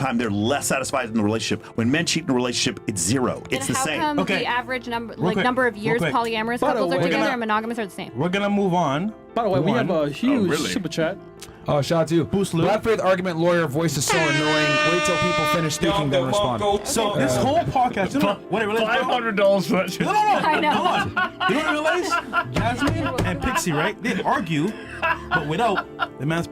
time they're less satisfied in the relationship. When men cheat in a relationship, it's zero. It's the same. How come the average number of years polyamorous couples are together and monogamous are the same? We're gonna move on. By the way, we have a huge super chat. Oh, shout out to you. Bad faith argument lawyer voice is so annoying. Wait till people finish speaking, then respond. So this whole podcast, you know what I realized? $500 for that shit. No. I know. Hold on. You know what I realized? Jasmine and Pixie, right? They argue, but without the man's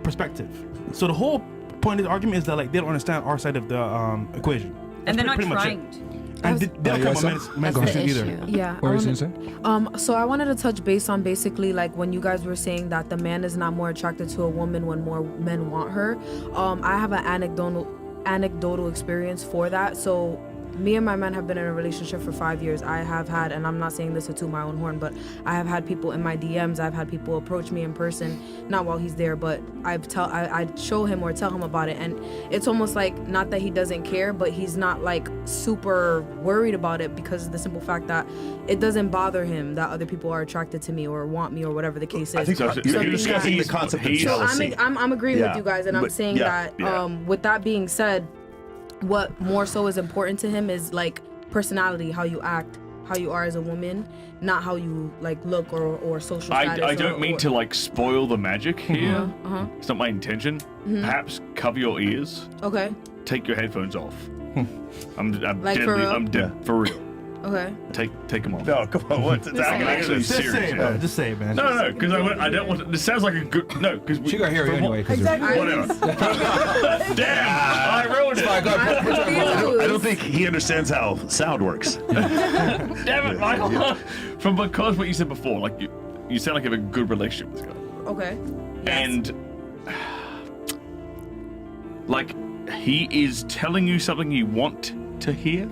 perspective. So the whole point of the argument is that like they don't understand our side of the equation. And they're not pretty much trying it. to. And they don't care about men's perspective either. Yeah. What were you going to say? So I wanted to touch base on basically like when you guys were saying that the man is not more attracted to a woman when more men want her. I have an anecdotal experience for that. So me and my man have been in a relationship for 5 years. I have had, and I'm not saying this to toot my own horn, but I have had people in my DMs. I've had people approach me in person, not while he's there, but I'd show him or tell him about it, and it's almost like not that he doesn't care, but he's not like super worried about it because of the simple fact that it doesn't bother him that other people are attracted to me or want me or whatever the case is. I think you're discussing the concept of jealousy. So I'm agreeing with you guys, and I'm saying that with that being said, what more so is important to him is like personality, how you act, how you are as a woman, not how you like look or social status. I don't mean to like spoil the magic here. It's not my intention. Mm-hmm. Perhaps cover your ears. Okay. Take your headphones off. I'm Like deadly. for real? I'm dead for real. Okay. Take them off. No, come on. What's it's actually Just serious. say it, man. Just say it, man. No, because I don't want. This sounds like a good. No, because She got here anyway. Exactly. Whatever. Damn, I ruined it. I don't think he understands how sound works. Damn it, Michael. Because what you said before, like you sound like you have a good relationship with this guy. Okay. And like he is telling you something you want to hear.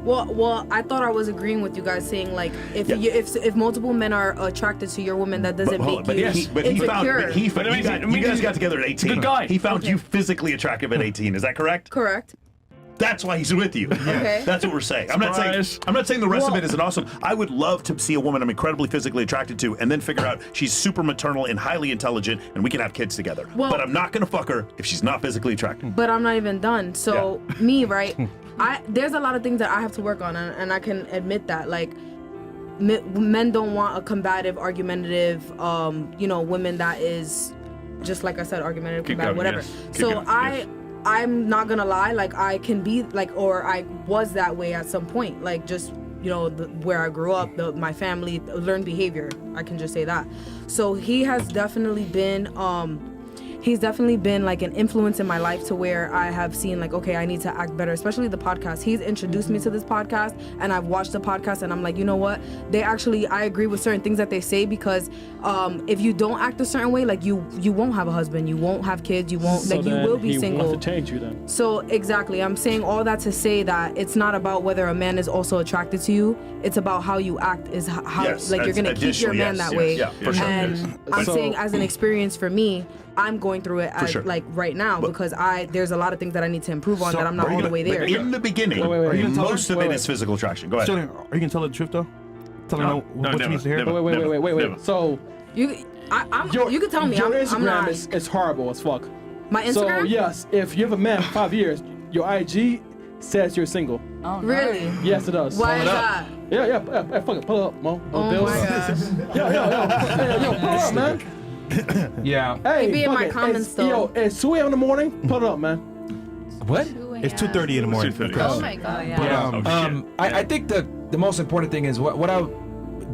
Well, I thought I was agreeing with you guys saying like if multiple men are attracted to your woman, that doesn't make you insecure. You guys got together at 18. Good guy. He found you physically attractive at 18. Is that correct? Correct. That's why he's with you. Okay. That's what we're saying. I'm not saying the rest of it isn't awesome. I would love to see a woman I'm incredibly physically attracted to and then figure out she's super maternal and highly intelligent and we can have kids together. Well, but I'm not gonna fuck her if she's not physically attractive. But I'm not even done. So me, right? There's a lot of things that I have to work on, and I can admit that. Like, men don't want a combative, argumentative, women that is just like I said, argumentative, combative, whatever. So I'm not gonna lie. Like, I can be like, or I was that way at some point. Like, just where I grew up, my family, learned behavior. I can just say that. So he has definitely been. He's definitely been like an influence in my life to where I have seen like, okay, I need to act better, especially the podcast. He's introduced me to this podcast and I've watched the podcast and I'm like, you know what? I agree with certain things that they say because if you don't act a certain way, like you won't have a husband, you won't have kids, you won't, So like you will be he single. wants to change you then. So exactly, I'm saying all that to say that it's not about whether a man is also attracted to you. It's about how you act is how like you're gonna keep your man that way. Yeah, for sure. And I'm saying as an experience for me, I'm going through it like right now because there's a lot of things that I need to improve on that I'm not all the way there. In the beginning, most of it is physical attraction. Go ahead. Sterling, are you gonna tell her the truth though? Tell her what she needs to hear. Wait. So you can tell me. Your I'm Instagram not. is horrible as fuck. My Instagram. So yes, if you have a man for 5 years, your IG says you're single. Oh, no. Really? Yes, it does. Why is that? Yeah. Fuck it. Pull it up, Mo. Oh Bills. my gosh. Yo, pull it up, man. Yeah. Hey, It be in fuck my it. comments, It's- though. Yo, it's 2 a.m. in the morning. Pull it up, man. What? It's 2:30 in the morning. 2:30. Oh my god, yeah. But, I think the most important thing is what I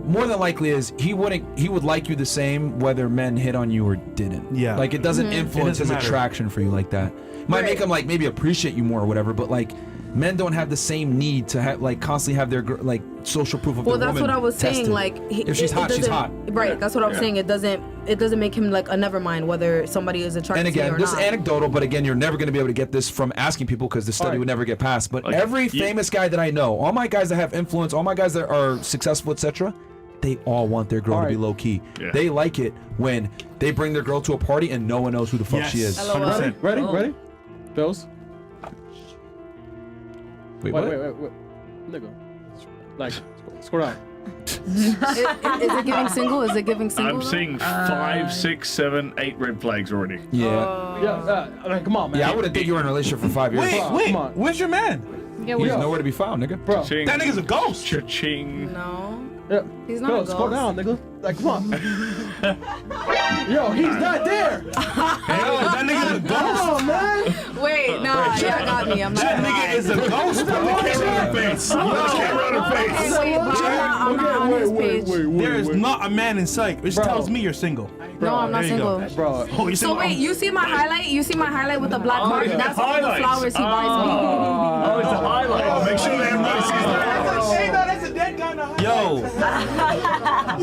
more than likely is he would like you the same whether men hit on you or didn't. Yeah. Like it doesn't influence It doesn't his matter. attraction for you like that. Might make him like maybe appreciate you more or whatever, but like men don't have the same need to have like constantly have their like social proof of Well, their that's woman what I was saying. tested. Like, if she's hot, she's hot. Right. That's what I was saying. It doesn't make him like a never mind whether somebody is attracted And to again, you or this not. is anecdotal, but again, you're never going to be able to get this from asking people because the study would never get passed. But Like, every famous guy that I know, all my guys that have influence, all my guys that are successful, etc., they all want their girl to be low key. Yeah. They like it when they bring their girl to a party and no one knows who the fuck she is. 100%. Ready? Bills? Wait, Wait. Nigga. Like, scroll down. Is it giving single? Is it giving single? I'm seeing 5, 6, 7, 8 red flags already. Yeah. Yeah, I mean, come on, man. Yeah, I wouldn't think you were in a relationship for 5 years. Wait, Come wait. on. Where's your man? Yeah, He's we nowhere to be found, nigga. Bro. Ching. That nigga's a ghost. Cha-ching. No. Yeah. He's not a Yo, slow ghost. down, nigga. Like, come on. Yo, he's not there. That nigga's a Come ghost. on, man. Wait, nah, y'all got me. I'm not That gonna nigga lie. is a ghost, bro. Camera on her face. Camera on her face. Okay, wait, but I'm not on his page. There is not a man in sight, which Bro. tells me you're single. No, I'm not There you go. single. Bro. Oh, you So single? wait, you see my highlight? You see my highlight with the black heart? yeah. That's all the Highlights. flowers he buys Oh, it's a highlight. Oh, make sure everybody sees that. Yo,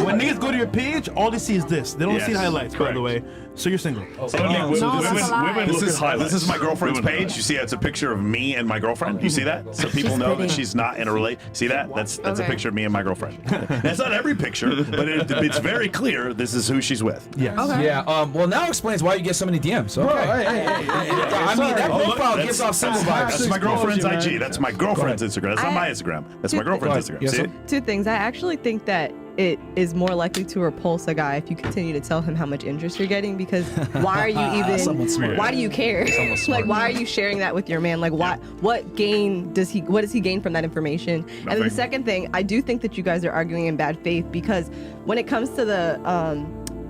when niggas go to your page, all they see is this. They don't Yes, see the highlights, by correct. the way. So you're single. So, No, yeah, so that's this, a lie. women this look is at highlights. this is my girlfriend's Women page. You see, it's a picture of me and my girlfriend. You see that? So people know that she's not in a relate. See that? That's a Okay. picture of me and my girlfriend. That's not every picture, but it's very clear this is who she's with. Yes. Okay. Yeah. Well, now explains why you get so many DMs. Okay. Bro, hey. I mean, that Oh, look, profile that's- gives off single that's- vibes. That's my girlfriend's Exposure, IG. man. That's my girlfriend's Instagram. That's not my Instagram. That's my girlfriend's Go Instagram. ahead. See Yes, it? Two things. I actually think that it is more likely to repulse a guy if you continue to tell him how much interest you're getting, because why are you even Someone smart. why do you care? Like, why are you sharing that with your man? Like, what does he gain from that information? And then the Nothing. second thing, I do think that you guys are arguing in bad faith, because when it comes to the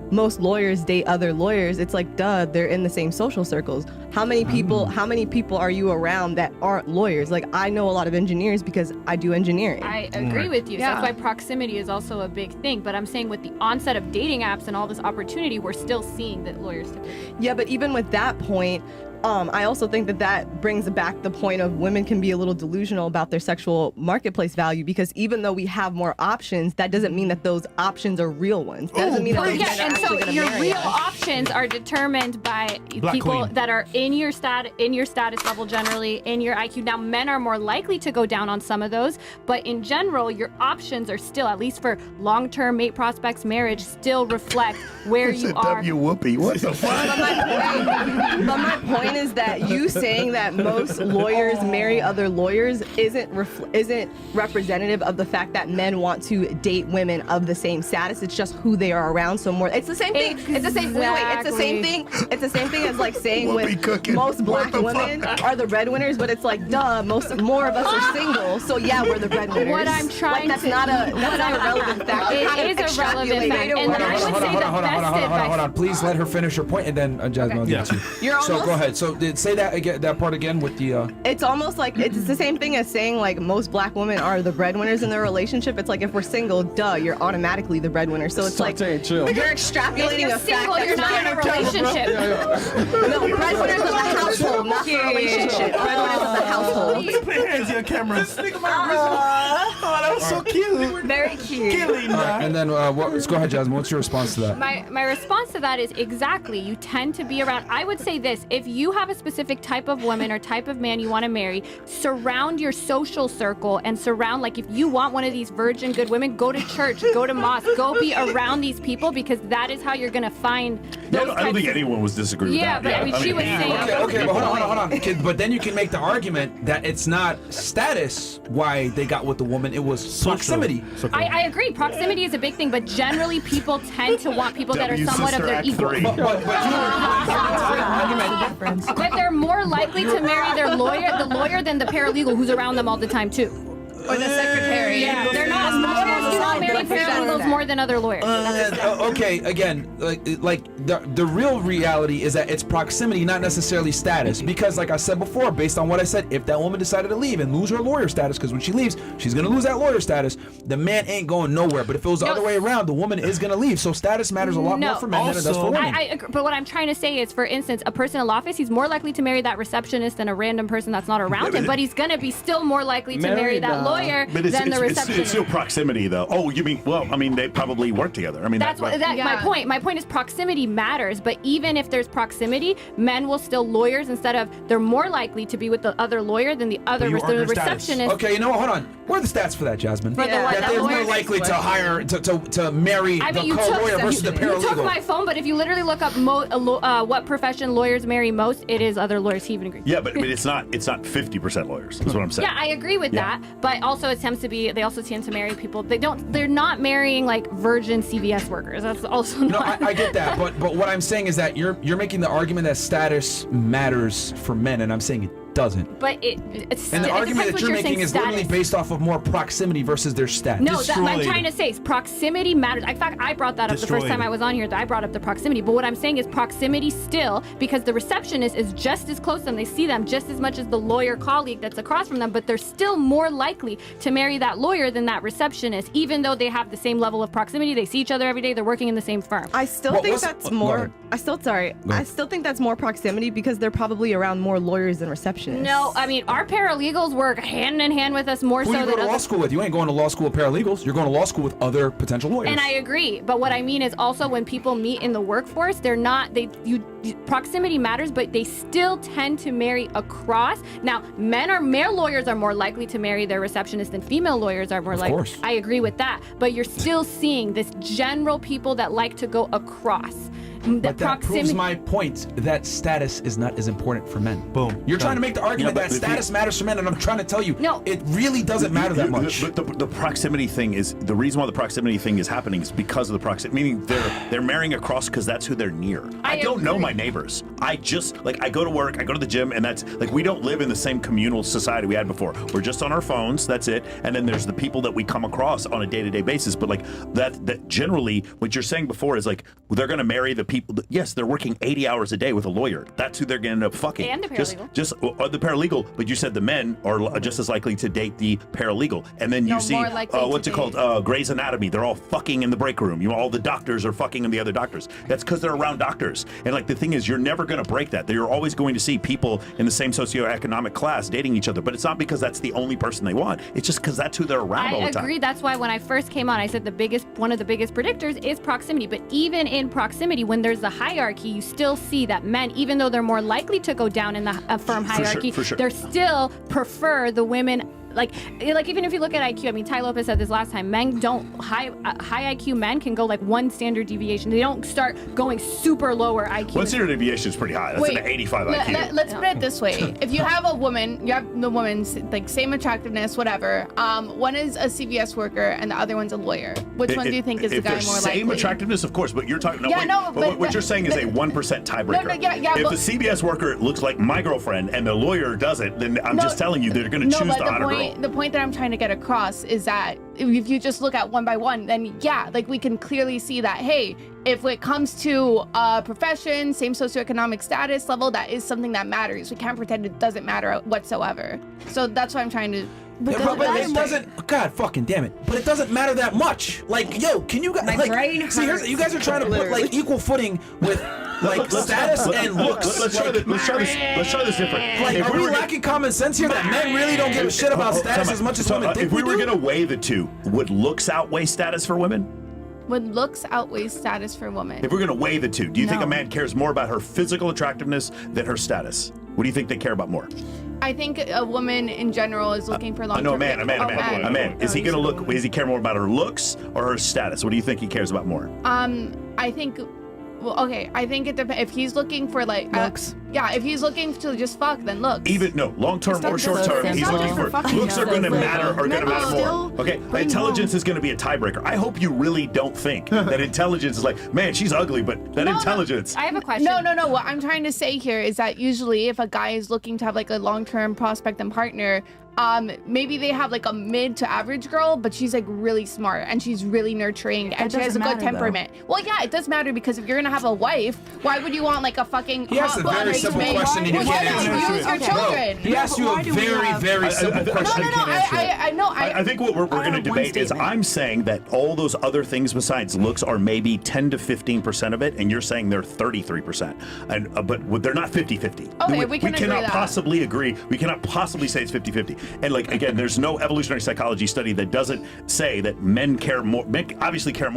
most lawyers date other lawyers, it's like, duh, they're in the same social circles. How many people are you around that aren't lawyers? Like, I know a lot of engineers because I do engineering. I agree with you. So Yeah. that's why proximity is also a big thing. But I'm saying with the onset of dating apps and all this opportunity, we're still seeing that lawyers typically. Yeah, but even with that point, I also think that brings back the point of women can be a little delusional about their sexual marketplace value, because even though we have more options, that doesn't mean that those options are real ones. That doesn't mean that Well, those yeah, men are and so actually gonna your marry real us. options are determined by Black people queen. that are in your status level, generally in your IQ. Now, men are more likely to go down on some of those, but in general, your options are still, at least for long-term mate prospects, marriage, still reflect where you are. Whoopi. What the fuck? But my point is that you saying that most lawyers marry other lawyers isn't representative of the fact that men want to date women of the same status. It's just who they are around. So more, it's the same thing. It's the same. Wait, it's the same thing. It's the same thing as like saying Whoopee with cooking. most black What the women fuck? are the breadwinners, but it's like, duh, more of us are single. So yeah, we're the breadwinners. What I'm trying like, that's to- not a relevant fact. You're kind It of is a relevant extrapolating. fact. And then I would say the best advice. Hold on. Please let her finish her point, and then Jasmine will give it to you. You're So almost- go ahead. So say that again, that part again with the. It's almost like it's the same thing as saying like most black women are the breadwinners in their relationship. It's like if we're single, duh, you're automatically the breadwinner. So it's like Saute, chill. you're extrapolating You're a fact single, that's you're not in a relationship. No, breadwinners of the household, not the relationship. Breadwinners of the household. Put hands on your cameras. Oh, that was so cute. Very cute. Killing that. And then let's go ahead, Jasmine. What's your response to that? My response to that is exactly. You tend to be around. I would say this: if you have a specific type of woman or type of man you want to marry, surround your social circle and surround. Like, if you want one of these virgin good women, go to church, go to mosque, go be around these people, because that is how you're gonna find those I don't think types of- anyone was disagreeing with Yeah, that. but I mean, she was saying. Okay, but hold on. But then you can make the argument that it's not status why they got with the woman; it was proximity. I agree. Proximity is a big thing, but generally people tend to want people that are W somewhat of Sister their Act equal. 3. But they're more likely to marry the lawyer than the paralegal who's around them all the time too. Or the secretary. Yeah, they're not. Lawyers do not marry paralegals more than other lawyers. Okay, again, like the real reality is that it's proximity, not necessarily status. Because, like I said before, based on what I said, if that woman decided to leave and lose her lawyer status, because when she leaves, she's gonna lose that lawyer status. The man ain't going nowhere. But if it was the No. other way around, the woman is gonna leave. So status matters a lot No. more for men than it does Also- for women. I agree, but what I'm trying to say is, for instance, a person in law office, he's more likely to marry that receptionist than a random person that's not around him, but he's gonna be still more likely to marry Married, that lawyer But than the receptionist. it's still proximity, though. Oh, you mean? Well, I mean, they probably work together. I mean, That's what my Yeah. point. My point is proximity matters, but even if there's proximity, men will still lawyers instead of they're more likely to be with the other lawyer than the other you the argue status. receptionist. Okay, you know what? Hold on. What are the stats for that, Jasmine? For the what? That That they're more lawyer- likely to hire to marry I mean, the you co-lawyer took, versus the you took paralegal. my phone, but if you literally look up what profession lawyers marry most, it is other lawyers. He even agrees. Yeah, but it's not 50% lawyers. Is what I'm saying. Yeah, I agree with Yeah. that, but also it tends to be, they also tend to marry people, they're not marrying like virgin CVS workers. That's also No, not. I get that, but what I'm saying is that you're making the argument that status matters for men, and I'm saying it doesn't. But it's And the it argument depends that what you're making saying is literally status. based off of more proximity versus their status. No, that, I'm Destroyed. trying to say is proximity matters. In fact, I brought that up the first Destroyed. time I was on here. That I brought up the proximity. But what I'm saying is proximity still, because the receptionist is just as close to them. They see them just as much as the lawyer colleague that's across from them. But they're still more likely to marry that lawyer than that receptionist, even though they have the same level of proximity. They see each other every day. They're working in the same firm. I still What think was- that's go more. ahead. I still think that's more proximity because they're probably around more lawyers than receptionists. No, I mean our paralegals work hand in hand with us more Who so do you than go to law other. school with? You ain't going to law school with paralegals. You're going to law school with other potential lawyers. And I agree, but what I mean is also when people meet in the workforce, they're not proximity matters, but they still tend to marry across. Now, male lawyers are more likely to marry their receptionist than female lawyers are more likely. course. I agree with that, but you're still seeing this general people that like to go across. But that proves my point that status is not as important for men. Boom. You're trying to make the argument but that if status matters for men, and I'm trying to tell you, No. it really doesn't matter that much. But the proximity thing is the reason why the proximity thing is happening is because of the proximity. Meaning they're marrying across because that's who they're near. I don't know agree. my neighbors. I just I go to work, I go to the gym, and that's like we don't live in the same communal society we had before. We're just on our phones. That's it. And then there's the people that we come across on a day-to-day basis. But like that generally, what you're saying before is like they're going to marry the people. Yes, they're working 80 hours a day with a lawyer. That's who they're going to end up fucking. And the paralegal. Or the paralegal, but you said the men are just as likely to date the paralegal. And then you No, see, more likely to what's it date. called? Grey's Anatomy. They're all fucking in the break room. You know, all the doctors are fucking in the other doctors. That's because they're around doctors. And like the thing is, you're never going to break that. You're always going to see people in the same socioeconomic class dating each other. But it's not because that's the only person they want. It's just because that's who they're around all I the time. agree. That's why when I first came on, I said one of the biggest predictors is proximity. But even in proximity, when there's a hierarchy, you still see that men, even though they're more likely to go down in the firm For sure, hierarchy, for sure. they still prefer the women. Like even if you look at IQ, I mean, Ty Lopez said this last time. Men don't high IQ men can go like one standard deviation. They don't start going super lower IQ. One standard deviation is pretty high. That's an 85 IQ. Let's put it this way: if you have a woman, you have the woman's like same attractiveness, whatever. One is a CVS worker and the other one's a lawyer. Which one do you think is the if guy they're more same likely? attractiveness, of course, but you're talking. No, Yeah, wait, no, but- what you're saying is a 1% tiebreaker. No, yeah, if but- the CBS worker looks like my girlfriend and the lawyer doesn't, then I'm just telling you they're going to choose but the hotter girl. The point that I'm trying to get across is that if you just look at one by one, then yeah, like we can clearly see that, hey, if it comes to profession, same socioeconomic status level, that is something that matters. We can't pretend it doesn't matter whatsoever. So that's why I'm trying to. But it doesn't. God fucking damn it! But it doesn't matter that much. Like, yo, can you guys like? brain See, here's, you guys are trying to put like equal footing with like status and looks. Let's try this different. Like, If are we were- lacking common sense here that men really don't give a shit about status as much as women think If we were do? going to weigh the two, would looks outweigh status for women? When looks outweighs status for women. If we're going to weigh the two, do you think No. a man cares more about her physical attractiveness than her status? What do you think they care about more? I think a woman in general is looking for long-term. No, a man. Is he going to look? Is he care more about her looks or her status? What do you think he cares about more? I think. Well, okay. I think it depends. If he's looking for like Looks. yeah. If he's looking to just fuck, then looks. Even no, long term or It's short term, so he's simple. looking for Fucking looks are going to so matter simple. are going to matter Still more. Okay, bring intelligence is going to be a tiebreaker. I hope you really don't think that intelligence is like, man, she's ugly, but that intelligence. I have a question. No. What I'm trying to say here is that usually if a guy is looking to have like a long-term prospect and partner, maybe they have like a mid to average girl, but she's like really smart and she's really nurturing and she has a doesn't good matter, though. temperament. Well, yeah, it does matter because if you're gonna have a wife, why would you want like a fucking He asked a hot very blonde simple maid? question and you Why can't would answer you it. use your Okay. children? He asked you Why a do we very, have- very simple I- question. No. You can't answer it. I know. I think what we're going to have one debate is statement. I'm saying that all those other things besides looks are maybe 10 to 15% of it, and you're saying they're 33%. And but they're not 50-50. Okay, we can agree cannot that. possibly agree. We cannot possibly say it's 50-50. And like again, there's no evolutionary psychology study that doesn't say that men care more. Men obviously care more